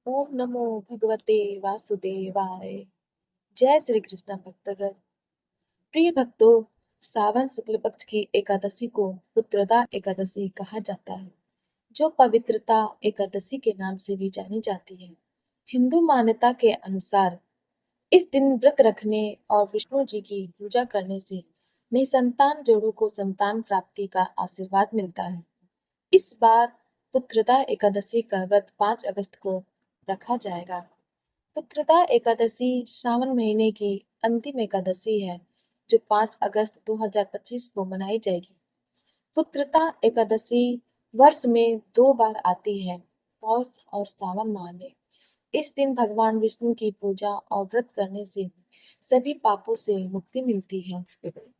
ओम नमो भगवते वासुदेवाय। जय श्री कृष्ण भक्तगण। प्रिय भक्तों, सावन शुक्ल पक्ष की एकादशी को पुत्रदा एकादशी कहा जाता है, जो पवित्रता एकादशी के नाम से भी जानी जाती है। हिंदू मान्यता के अनुसार इस दिन व्रत रखने और विष्णु जी की पूजा करने से निसंतान जोड़ों को संतान प्राप्ति का आशीर्वाद मिलता है। इस बार पुत्रदा एकादशी का व्रत 5 अगस्त को रखा जाएगा। पुत्रदा एकादशी सावन महीने की अंतिम एकादशी है, जो 5 अगस्त 2025 को मनाई जाएगी। पुत्रदा एकादशी वर्ष में 2 बार आती है, पौष और सावन माह में। इस दिन भगवान विष्णु की पूजा और व्रत करने से सभी पापों से मुक्ति मिलती है।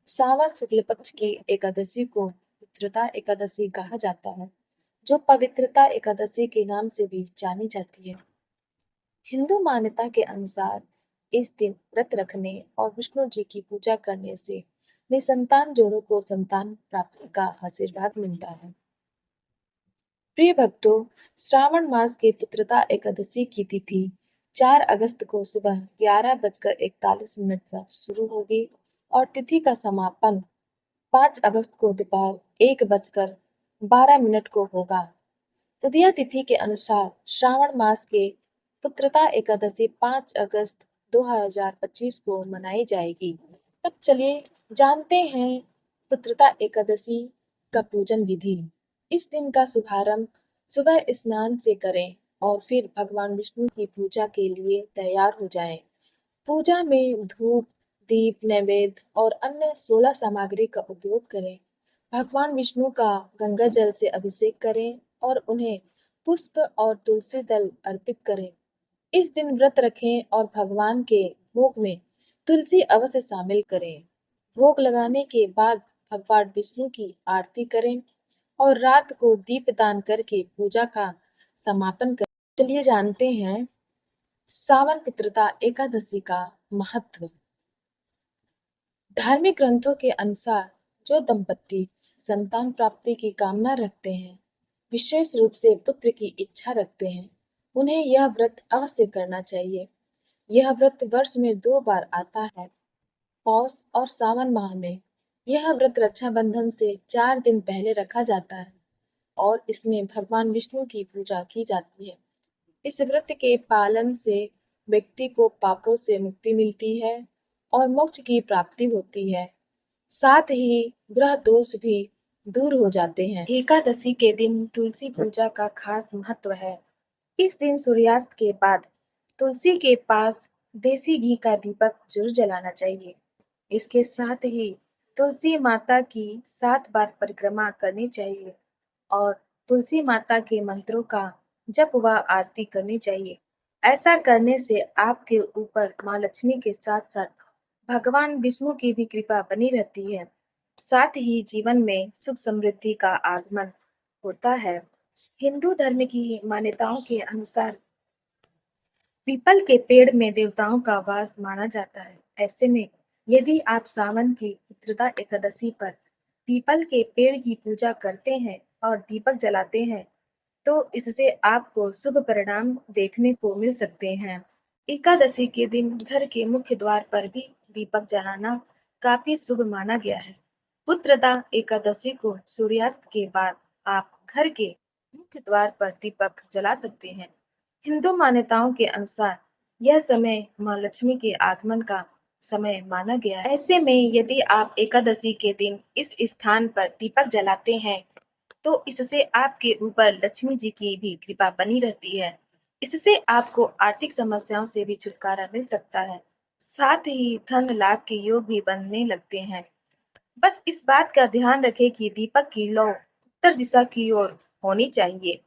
सावन शुक्ल पक्ष की एकादशी को पुत्रदा एकादशी कहा जाता है, जो पवित्रता एकादशी के नाम से भी जानी जाती है। हिंदू मान्यता के अनुसार इस दिन व्रत रखने और विष्णु जी की पूजा करने से निसंतान जोड़ों को संतान प्राप्ति का आशीर्वाद मिलता है। प्रिय भक्तों, श्रावण मास की पुत्रदा एकादशी की तिथि 4 अगस्त को सुबह 11:41 पर शुरू होगी और तिथि का समापन 5 अगस्त को दोपहर 1:12 को होगा। उदया तिथि के अनुसार श्रावण मास के पुत्रदा एकादशी 5 अगस्त 2025 को मनाई जाएगी। तब चलिए जानते हैं पुत्रदा एकादशी का पूजन विधि। इस दिन का शुभारंभ सुबह स्नान से करें और फिर भगवान विष्णु की पूजा के लिए तैयार हो जाएं। पूजा में धूप, दीप, नैवेद्य और अन्य 16 सामग्री का उपयोग करें। भगवान विष्णु का गंगा जल से अभिषेक करें और उन्हें पुष्प और तुलसी दल अर्पित करें। इस दिन व्रत रखें और भगवान के भोग में तुलसी अवश्य शामिल करें। भोग लगाने के बाद भगवान विष्णु की आरती करें और रात को दीपदान करके पूजा का समापन करें। चलिए जानते हैं सावन पुत्रदा एकादशी का महत्व। धार्मिक ग्रंथों के अनुसार जो दंपति संतान प्राप्ति की कामना रखते हैं, विशेष रूप से पुत्र की इच्छा रखते हैं, उन्हें यह व्रत अवश्य करना चाहिए। यह व्रत वर्ष में 2 बार आता है, पौष और सावन माह में। यह व्रत रक्षाबंधन से 4 दिन पहले रखा जाता है और इसमें भगवान विष्णु की पूजा की जाती है। इस व्रत के पालन से व्यक्ति को पापों से मुक्ति मिलती है और मोक्ष की प्राप्ति होती है। साथ ही ग्रह दोष भी दूर हो जाते हैं। एकादशी के दिन तुलसी पूजा का खास महत्व है। इस दिन सूर्यास्त के बाद तुलसी के पास देसी घी का दीपक जरूर जलाना चाहिए। इसके साथ ही तुलसी माता की 7 बार परिक्रमा करनी चाहिए और तुलसी माता के मंत्रों का जप व आरती करनी चाहिए। ऐसा करने से आपके ऊपर माँ लक्ष्मी के साथ साथ भगवान विष्णु की भी कृपा बनी रहती है। साथ ही जीवन में सुख समृद्धि का आगमन होता है। हिंदू धर्म की मान्यताओं के अनुसार पीपल के पेड़ में देवताओं का वास माना जाता है। ऐसे में यदि आप सावन की पुत्रदा एकादशी पर पीपल के पेड़ की पूजा करते हैं और दीपक जलाते हैं, तो इससे आपको शुभ परिणाम देखने को मिल सकते हैं। एकादशी के दिन घर के मुख्य द्वार पर भी दीपक जलाना काफी शुभ माना गया है। पुत्रदा एकादशी को सूर्यास्त के बाद आप घर के मुख्य द्वार पर दीपक जला सकते हैं। हिंदू मान्यताओं के अनुसार यह समय माँ लक्ष्मी के आगमन का समय माना गया है। ऐसे में यदि आप एकादशी के दिन इस स्थान पर दीपक जलाते हैं, तो इससे आपके ऊपर लक्ष्मी जी की भी कृपा बनी रहती है। इससे आपको आर्थिक समस्याओं से भी छुटकारा मिल सकता है। साथ ही धन लाभ के योग भी बनने लगते हैं। बस इस बात का ध्यान रखें कि दीपक की लौ उत्तर दिशा की ओर होनी चाहिए।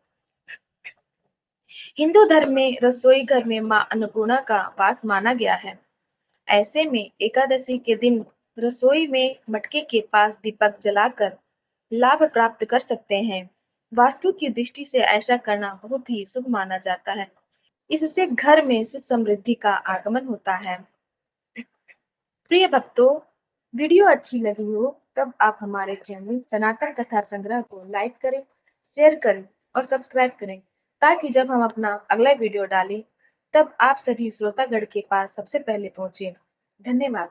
हिंदू धर्म में रसोई घर में मां अन्नपूर्णा का वास माना गया है। ऐसे में एकादशी के दिन रसोई में मटके के पास दीपक जलाकर लाभ प्राप्त कर सकते हैं। वास्तु की दृष्टि से ऐसा करना बहुत ही शुभ माना जाता है। इससे घर में सुख समृद्धि का आगमन होता है। प्रिय भक्तों, वीडियो अच्छी लगी हो तब आप हमारे चैनल सनातन कथा संग्रह को लाइक करें, शेयर करें और सब्सक्राइब करें ताकि जब हम अपना अगला वीडियो डालें तब आप सभी श्रोतागण के पास सबसे पहले पहुंचे। धन्यवाद।